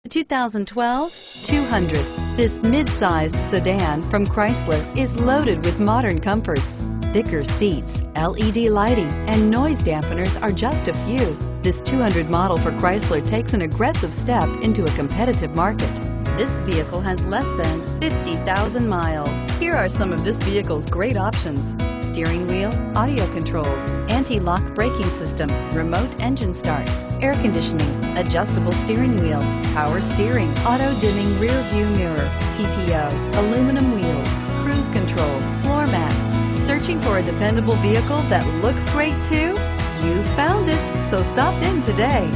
2012 200. This mid-sized sedan from Chrysler is loaded with modern comforts. Thicker seats, LED lighting, and noise dampeners are just a few. This 200 model for Chrysler takes an aggressive step into a competitive market. This vehicle has less than 50,000 miles. Here are some of this vehicle's great options: steering wheel audio controls, anti-lock braking system, remote engine start, air conditioning, adjustable steering wheel, power steering, auto-dimming rear view mirror, PPO, aluminum wheels, cruise control, floor mats. Searching for a dependable vehicle that looks great too? You found it, so stop in today.